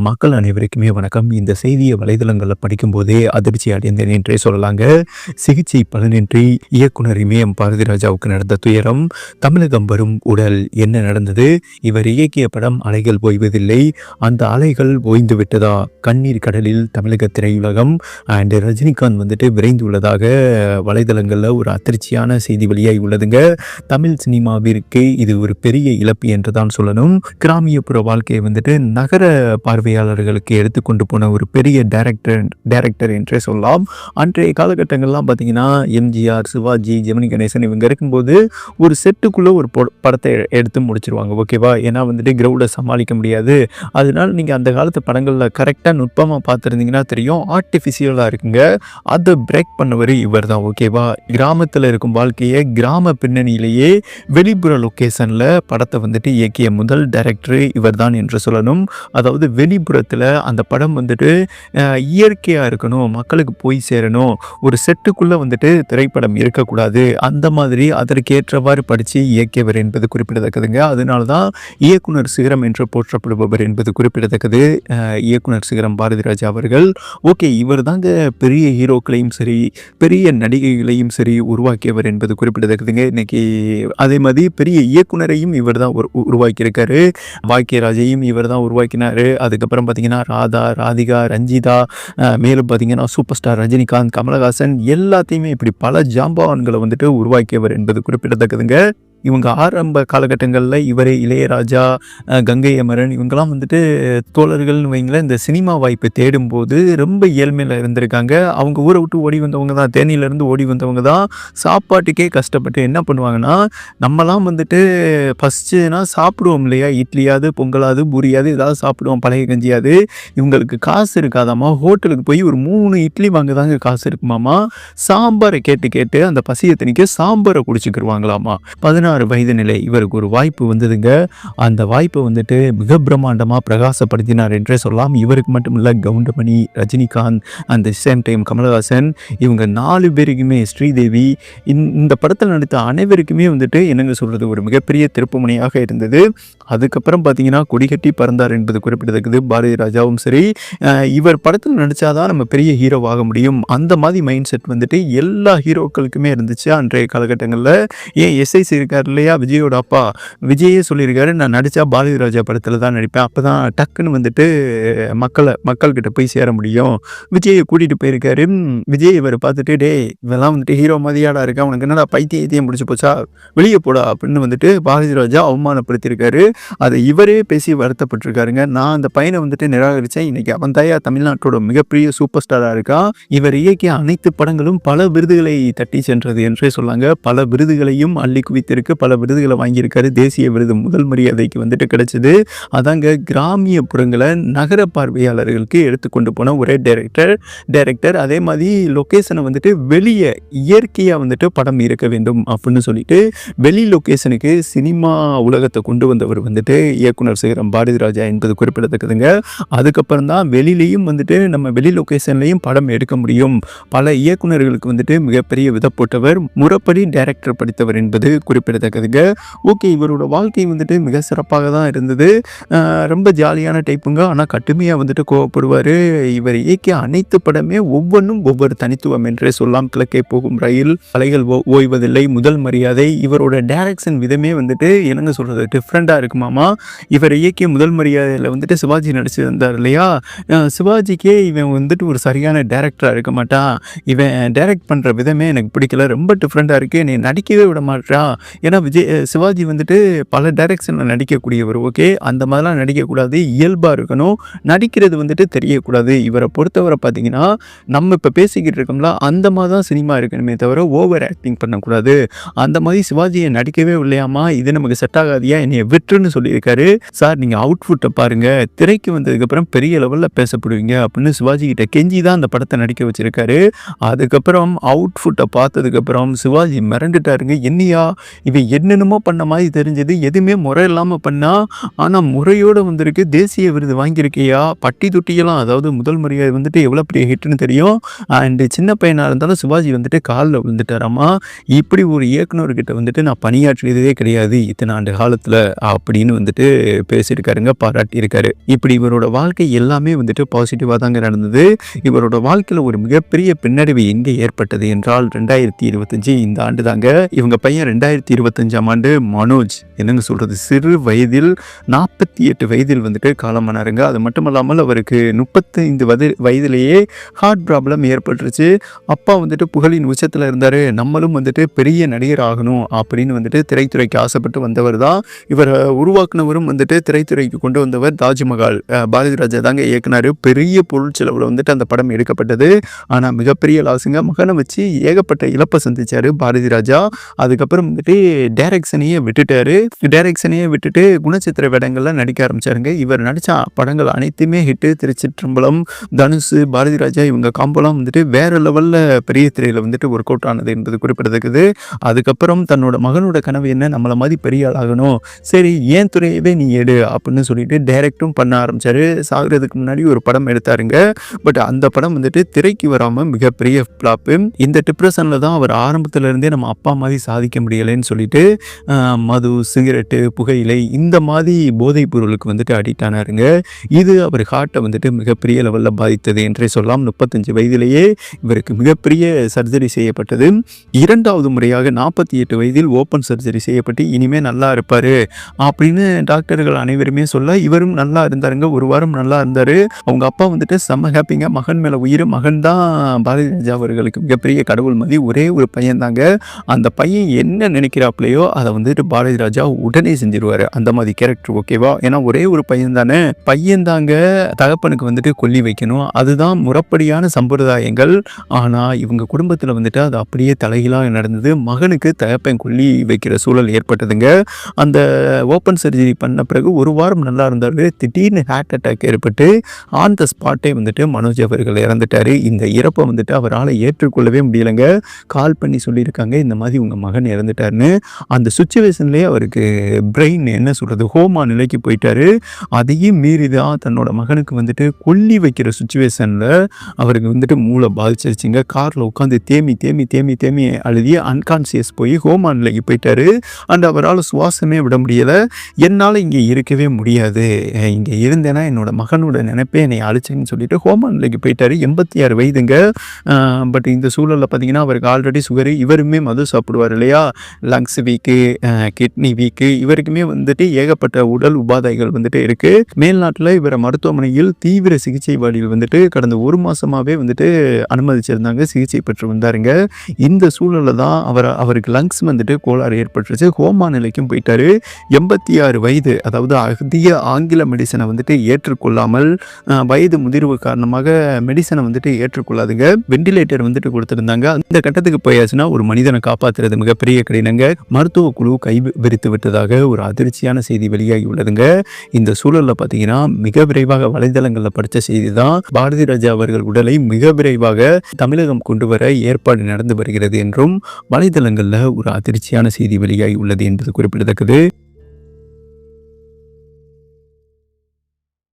மக்கள் அனைவருக்குமே வணக்கம். இந்த செய்தியை வலைதளங்கள்ல படிக்கும்போதே அதிர்ச்சி அடைந்தேன் என்றே சொல்லலாங்க. சிகிச்சை பலனின்றி இயக்குனர் இமயம் பாரதிராஜாவுக்கு நடந்த துயரம். தமிழகம் வரும் உடல் என்ன நடந்தது? இவர் இயக்கிய படம் அலைகள் ஓய்வதில்லை. அந்த அலைகள் ஓய்ந்து விட்டதா? கண்ணீர் கடலில் தமிழக திரையுலகம் அண்ட் ரஜினிகாந்த் விரைந்துள்ளதாக வலைதளங்கள்ல ஒரு அதிர்ச்சியான செய்தி வெளியாகி உள்ளதுங்க. தமிழ் சினிமாவிற்கு இது ஒரு பெரிய இழப்பு என்றுதான் சொல்லணும். கிராமியப்புற வாழ்க்கையை நகர பார்வையாளர்களுக்கு எடுத்துக்கொண்டு போன ஒரு பெரிய டைரக்டர் என்றே சொல்லலாம். அன்றைய காலகட்டங்கள்லாம் பார்த்தீங்கன்னா எம்ஜிஆர், சிவாஜி, ஜெமினி கணேசன் இவங்க இருக்கும்போது ஒரு செட்டுக்குள்ளே ஒரு படத்தை எடுத்து முடிச்சிருவாங்க. ஓகேவா? ஏன்னா கிரௌண்டை சமாளிக்க முடியாது. அதனால நீங்கள் அந்த காலத்து படங்களில் கரெக்டாக நுட்பமாக பார்த்துருந்தீங்கன்னா தெரியும், ஆர்டிஃபிஷியலாக இருக்குங்க. அதை பிரேக் பண்ணவர் இவர் தான். ஓகேவா? கிராமத்தில் இருக்கும் வாழ்க்கையை கிராம பின்னணியிலேயே வெளிப்புற லொக்கேஷனில் படத்தை இயக்கிய முதல் டைரக்டர் இவர் தான் என்று சொல்லணும். அதாவது வெளிப்புறத்தில் அந்த படம் இயற்கையாக இருக்கணும், மக்களுக்கு போய் சேரணும், ஒரு செட்டுக்குள்ளே திரைப்படம் இருக்கக்கூடாது, அந்த மாதிரி அதற்கேற்றவாறு படித்து இயக்கியவர் என்பது குறிப்பிடத்தக்கதுங்க. அதனால தான் இயக்குனர் சிகரம் என்று போற்றப்படுபவர் என்பது குறிப்பிடத்தக்கது. இயக்குனர் சிகரம் பாரதிராஜா அவர்கள். ஓகே, இவர் தாங்க பெரிய ஹீரோக்களையும் சரி பெரிய நடிகைகளையும் சரி உருவாக்கியவர் என்பது குறிப்பிடத்தக்கதுங்க. இன்னைக்கு அதே மாதிரி பெரிய இயக்குனரையும் இவர் தான் உருவாக்கியிருக்காரு. பாக்கியராஜையும் இவர் தான் உருவாக்கினார். அதுக்கப்புறம் பார்த்தீங்கன்னா ராதிகா, ரஞ்சிதா, மேலும் பார்த்தீங்கன்னா சூப்பர் ஸ்டார் ரஜினிகாந்த், கமலஹாசன் எல்லாத்தையுமே இப்படி பல ஜாம்பவான்களை உருவாக்கியவர் என்பது குறிப்பிடத்தக்கதுங்க. இவங்க ஆரம்ப காலகட்டங்களில் இவரே இளையராஜா, கங்கை அமரன் இவங்கெல்லாம் தோழர்கள்னு வைங்களேன், இந்த சினிமா வாய்ப்பை தேடும்போது ரொம்ப ஏழ்மையில் இருந்திருக்காங்க. அவங்க ஊரை விட்டு ஓடி வந்தவங்க தான், தேனியிலேருந்து ஓடி வந்தவங்க தான். சாப்பாட்டுக்கே கஷ்டப்பட்டு என்ன பண்ணுவாங்கன்னா, நம்மலாம் ஃபஸ்ட்டுனா சாப்பிடுவோம் இல்லையா, இட்லியாவது பொங்கலாவது பூரியாவது ஏதாவது சாப்பிடுவோம், பழைய கஞ்சியாது. இவங்களுக்கு காசு இருக்காதாம்மா, ஹோட்டலுக்கு போய் ஒரு 3 இட்லி வாங்க தாங்க காசு இருக்குமாமா. சாம்பாரை கேட்டு அந்த பசியை திணிக்க சாம்பாரை குடிச்சுக்கிடுவாங்களாமா. 16 வயது நிலை இவருக்கு ஒரு வாய்ப்பு வந்ததுங்க. அந்த வாய்ப்பை மிக பிரம்மாண்டமாக பிரகாசப்படுத்தினார் என்றே சொல்லலாம். இவருக்கு மட்டும் இல்லை, கவுண்டமணி, ரஜினிகாந்த், அந்த சேம் டைம் கமலஹாசன், இவங்க 4 பேருக்குமே, ஸ்ரீதேவி, இந்த படத்தில் நடித்த அனைவருக்குமே என்னங்க சொல்கிறது, ஒரு மிகப்பெரிய திருப்புமுனையாக இருந்தது. அதுக்கப்புறம் பார்த்தீங்கன்னா கொடிகட்டி பறந்தார் என்பது குறிப்பிடத்தக்கது. பாரதி ராஜாவும் சரி, இவர் படத்தில் நடித்தாதான் நம்ம பெரிய ஹீரோவாக முடியும், அந்த மாதிரி மைண்ட் செட் எல்லா ஹீரோக்களுக்குமே இருந்துச்சு அன்றைய காலகட்டங்களில். ஏன் எஸ்ஐசி இருக்கார் இல்லையா, விஜயோட அப்பா, விஜயே சொல்லியிருக்காரு, நான் நடித்தா பாரதி ராஜா படத்தில் தான் நடிப்பேன், அப்போ தான் டக்குன்னு மக்கள்கிட்ட போய் சேர முடியும். விஜயை கூட்டிகிட்டு போயிருக்காரு. விஜய் இவர் பார்த்துட்டு, டே இவெல்லாம் ஹீரோ மாதிரியாடா இருக்கா, உனக்கு என்னடா பைத்தியம் முடிச்சு போச்சா, வெளியே போடா அப்படின்னு பாரதி ராஜா அவமானப்படுத்தியிருக்காரு. அதை இவரே பேசி வருத்தப்பட்டிருக்காருங்க. நான் அந்த பையனை நிராகரித்தேன், இன்னைக்கு அவன் தாயா தமிழ்நாட்டோட மிகப்பெரிய சூப்பர் ஸ்டாராக இருக்கான். இவர் இயக்கிய அனைத்து படங்களும் பல விருதுகளை தட்டி சென்றது என்றே சொல்லாங்க. பல விருதுகளையும் அள்ளி குவித்திருக்கு, பல விருதுகளை வாங்கியிருக்காரு. தேசிய விருது முதல் மரியாதைக்கு கிடைச்சது. அதாங்க கிராமிய புறங்களை நகர பார்வையாளர்களுக்கு எடுத்துக்கொண்டு போன ஒரே டைரக்டர். அதே மாதிரி லொக்கேஷனை வெளியே இயற்கையாக படம் இருக்க வேண்டும் அப்படின்னு சொல்லிட்டு வெளி லொக்கேஷனுக்கு சினிமா உலகத்தை கொண்டு வந்தவர் இயக்குனர் சிகரம் பாரதிராஜா என்பது குறிப்பிடத்தக்கதுங்க. அதுக்கப்புறம் தான் வெளியிலையும் நம்ம வெளி லொக்கேஷன்லையும் படம் எடுக்க முடியும். பல இயக்குனர்களுக்கு மிகப்பெரிய வித போட்டவர், முறைப்படி டைரக்டர் படித்தவர் என்பது குறிப்பிடத்தக்கதுங்க. ஓகே, இவரோட வாழ்க்கை மிக சிறப்பாக தான் இருந்தது. ரொம்ப ஜாலியான டைப்புங்க. ஆனால் கடுமையாக கோவப்படுவார். இவர் இயக்கிய அனைத்து படமே ஒவ்வொன்றும் ஒவ்வொரு தனித்துவம் என்றே சொல்லலாம். கிழக்கே போகும் ரயில், அலைகள் ஓய்வதில்லை, முதல் மரியாதை, இவரோட டைரக்ஷன் விதமே என்னங்க சொல்கிறது, டிஃப்ரெண்ட்டாக இருக்குமாமா. இவர் இயக்கிய முதல் மரியாதையில் சிவாஜி நடிச்சிருந்தார் இல்லையா, சிவாஜிக்கே இவன் ஒரு சரியான டைரக்டராக இருக்க மாட்டான், இவன் டைரக்ட் பண்ணுற விதமே எனக்கு பிடிக்கல, ரொம்ப டிஃப்ரெண்ட்டாக இருக்குது, நீ நடிக்கவே விட மாட்டான். ஏன்னா சிவாஜி பல டைரக்ஷனில் நடிக்கக்கூடியவர். ஓகே, அந்த மாதிரிலாம் நடிக்கக்கூடாது, இயல்பாக இருக்கணும், நடிக்கிறது தெரியக்கூடாது. இவரை பொறுத்தவரை பார்த்தீங்கன்னா, நம்ம இப்போ பேசிக்கிட்டு இருக்கோம்ல, அந்த மாதிரி தான் சினிமா இருக்கணுமே தவிர ஓவர் ஆக்டிங் பண்ணக்கூடாது. அந்த மாதிரி சிவாஜியை நடிக்கவே இல்லையாமா, இது நமக்கு செட் ஆகாதியா, என்னைய விட்டுருன்னு சொல்லியிருக்காரு. சார், நீங்கள் அவுட்ஃபுட்டை பாருங்கள், திரைக்கு வந்ததுக்கப்புறம் பெரிய லெவலில் பேசப்படுவீங்க அப்படின்னு சிவாஜி கிட்ட கெஞ்சி தான் அந்த படத்தை நடிக்க வச்சிருக்காரு. அதுக்கப்புறம் அவுட்ஃபுட்டை பார்த்ததுக்கப்புறம் சிவாஜி மிரண்டுட்டாருங்க. என்னையா இவ இவன் என்னென்னமோ பண்ண மாதிரி தெரிஞ்சது, எதுவுமே முறை இல்லாம பண்ணா, ஆனா முறையோட வந்திருக்கு. தேசிய விருது வாங்கியிருக்கியா, பட்டி தொட்டியெல்லாம் அதாவது முதல் முறையா வந்துட்டு எவ்வளோ பெரிய ஹிட்ன்னு தெரியும். அண்ட் சின்ன பையனா இருந்தாலும் சிவாஜி வந்துட்டு காலில் விழுந்துட்டாராமா. இப்படி ஒரு இயக்குனர்கிட்ட வந்துட்டு நான் பணியாற்றியதே கிடையாது இத்தனை ஆண்டு காலத்துல அப்படின்னு வந்துட்டு பேசியிருக்காருங்க, பாராட்டியிருக்காரு. இப்படி இவரோட வாழ்க்கை எல்லாமே வந்துட்டு பாசிட்டிவா தாங்க நடந்தது. இவரோட வாழ்க்கையில ஒரு மிகப்பெரிய பின்னடைவு எங்கே ஏற்பட்டது என்றால் 2025 இந்த ஆண்டு தாங்க. இவங்க பையன் 2025ஆம் ஆண்டு மனோஜ் என்னங்க சொல்றது, சிறு வயதில் 48 வயதில் வந்துட்டு காலமானாருங்க. அது மட்டும் இல்லாமல் அவருக்கு 35 வயதிலேயே ஹார்ட் ப்ராப்ளம் ஏற்பட்டுருச்சு. அப்பா வந்துட்டு புகழின் உச்சத்தில் இருந்தார். நம்மளும் வந்துட்டு பெரிய நடிகர் ஆகணும் அப்படின்னு வந்துட்டு திரைத்துறைக்கு ஆசைப்பட்டு வந்தவர் தான். இவர் உருவாக்குனவரும் வந்துட்டு திரைத்துறைக்கு கொண்டு வந்தவர் தாஜ்மஹால் பாரதி ராஜா தாங்க இயக்குனாரு. பெரிய பொருள் செலவில் வந்துட்டு அந்த படம் எடுக்கப்பட்டது. ஆனால் மிகப்பெரிய லாஸுங்க. மகனை வச்சு ஏகப்பட்ட இழப்பை சந்திச்சாரு பாரதி ராஜா. அதுக்கப்புறம் வந்துட்டு டைரக்ஷனையே விட்டுட்டு குணச்சித்திர வேடங்கள்ல நடிக்க ஆரம்பிச்சாருங்க. இவர் நடித்த படங்கள் அனைத்துமே ஹிட்டு. திருச்சிற்றம்பலம், தனுஷ், பாரதி ராஜா இவங்க காம்போலாம் வந்துட்டு வேற லெவலில் பெரிய திரையில் வந்துட்டு ஒர்க் அவுட் ஆனது என்பது குறிப்பிடத்தக்கது. அதுக்கப்புறம் தன்னோட மகனோட கனவு என்ன, நம்மளை மாதிரி பெரிய ஆள் ஆகணும், சரி ஏன் துறையவே நீ எடு அப்படின்னு சொல்லிட்டு டைரக்டும் பண்ண ஆரம்பிச்சாரு. சாகிறதுக்கு முன்னாடி ஒரு படம் எடுத்தாருங்க. பட் அந்த படம் வந்துட்டு திரைக்கு வராமல் மிகப்பெரிய ஃப்ளாப்பு. இந்த டிப்ரெஷனில் தான் அவர் ஆரம்பத்துல இருந்தே நம்ம அப்பா மாதிரி சாதிக்க முடியலைன்னு சொல்லிட்டு மது, சிகரெட்டு, புகையிலை இந்த மாதிரி போதைப் பொருளுக்கு வந்துட்டு அடிக்ட் ஆனாருங்க. இது அவர் ஹார்ட்டை வந்துட்டு மிகப்பெரிய லெவலில் பாதித்தது என்றே சொல்லலாம். 35 வயதிலேயே இவருக்கு மிகப்பெரிய சர்ஜரி செய்யப்பட்டது. இரண்டாவது முறையாக 48 வயதில் ஓப்பன் சர்ஜரி செய்யப்பட்டு இனிமே நல்லா இருப்பாரு அப்படின்னு டாக்டர்கள் அனைவருமே சொல்ல இவரும் நல்லா இருந்தாருங்க. ஒரு வாரம் நல்லா இருந்தாரு. அவங்க அப்பா வந்துட்டு செம்ம ஹாப்பிங்க. மகன் மேல உயிர். மகன் தான் பாரதி ராஜா அவர்களுக்கு மிகப்பெரிய கடவுள் மாதிரி. ஒரே ஒரு பையன் தாங்க. அந்த பையன் என்ன நினைக்கிறாப்லையோ அதை வந்துட்டு பாரதி ராஜா உடனே செஞ்சிருவாரு. அந்த மாதிரி கேரக்டர், ஓகேவா? ஏன்னா ஒரே ஒரு பையன் தானே. பையன் தாங்க தகப்பனுக்கு வந்துட்டு கொல்லி வைக்கணும், அதுதான் முறைப்படியான சம்பிரதாயங்கள். ஆனா இவங்க குடும்பத்துல வந்துட்டு அது அப்படியே தலைகீழாக நடந்தது. மகனுக்கு தகப்பன் கொல்லி வைக்கிற சூழல் ஏற்பட்டதுங்க. அந்த ஓப்பன் சர்ஜரி பண்ண பிறகு ஒரு வாரம் நல்லா இருந்தாரு. திடீர்னு ஹார்ட் அட்டாக் ஏற்பட்டு ஆன் த ஸ்பாட்டே வந்துட்டு மனோஜ் அவர்கள் இறந்துட்டாரு. இந்த இறப்பை வந்துட்டு அவரால் ஏற்றுக்கொள்ளவே முடியலைங்க. கால் பண்ணி சொல்லியிருக்காங்க, இந்த மாதிரி உங்க மகன் இறந்துட்டாருன்னு. அந்த சுச்சுவேஷன்லேயே அவருக்கு பிரெயின் என்ன சொல்கிறது, ஹோமா நிலைக்கு போயிட்டாரு. அதையும் மீறி தான் தன்னோட மகனுக்கு வந்துட்டு கொல்லி வைக்கிற சுச்சுவேஷனில் அவருக்கு வந்துட்டு மூளை பாதிச்சிருச்சுங்க. காரில் உட்காந்து தேமி அழுதி அன்கான்சியஸ் போய் ஹோமா நிலைக்கு போயிட்டாரு. அண்ட் அவரால் சுவாசமே விட முடியலை. என்னால் இங்கே இருக்கவே முடியாது, இங்கே இருந்தேன்னா என்னோட மகனோட நினைப்பே என்னை அழிச்சுன்னு சொல்லிட்டு ஹோமா நிலைக்கு போயிட்டாரு. 86 வயதுங்க. பட் இந்த சூழலில் பார்த்தீங்கன்னா அவருக்கு ஆல்ரெடி சுகரு. இவருமே மது சாப்பிடுவார் இல்லையா, லங்ஸ் வீக்கு, கிட்னி வீக்கு, இவருக்குமே வந்துட்டு ஏகப்பட்ட உடல் உபாதைகள் வந்துட்டு இருக்கு. மேல்நாட்டில் இவரை மருத்துவமனையில் தீவிர சிகிச்சை வார்டில் வந்துட்டு கடந்த ஒரு மாசமாவே வந்துட்டு அனுமதிச்சிருந்தாங்க, சிகிச்சை பெற்று வந்தாருங்க. இந்த சூழலில் தான் அவருக்கு லங்ஸ் வந்துட்டு கோளாறு ஏற்பட்டுருச்சு. ஹோமா நிலைக்கும் போயிட்டாரு. 86 வயது. அதாவது அதிக ஆங்கில மெடிசனை வந்துட்டு ஏற்றுக்கொள்ளாமல் வயது முதிர்வு காரணமாக மெடிசனை வந்துட்டு ஏற்றுக்கொள்ளாதுங்க. வெண்டிலேட்டர் வந்துட்டு கொடுத்துருந்தாங்க. அந்த கட்டத்துக்கு போயாச்சுன்னா ஒரு மனிதனை காப்பாற்றுறது மிகப்பெரிய கடினங்க. மருத்துவ குழு கை விரித்து விட்டதாக ஒரு அதிர்ச்சியான செய்தி வெளியாகி உள்ளதுங்க. இந்த சூழலில் பார்த்தீங்கன்னா மிக விரைவாக வலைதளங்களில் படித்த செய்தி தான், பாரதி ராஜா அவர்கள் உடலை மிக விரைவாக தமிழகம் கொண்டு வர ஏற்பாடு நடந்து வருகிறது என்றும் வலைதளங்களில் ஒரு அதிர்ச்சியான செய்தி வெளியாகி உள்ளது என்பது குறிப்பிடத்தக்கது.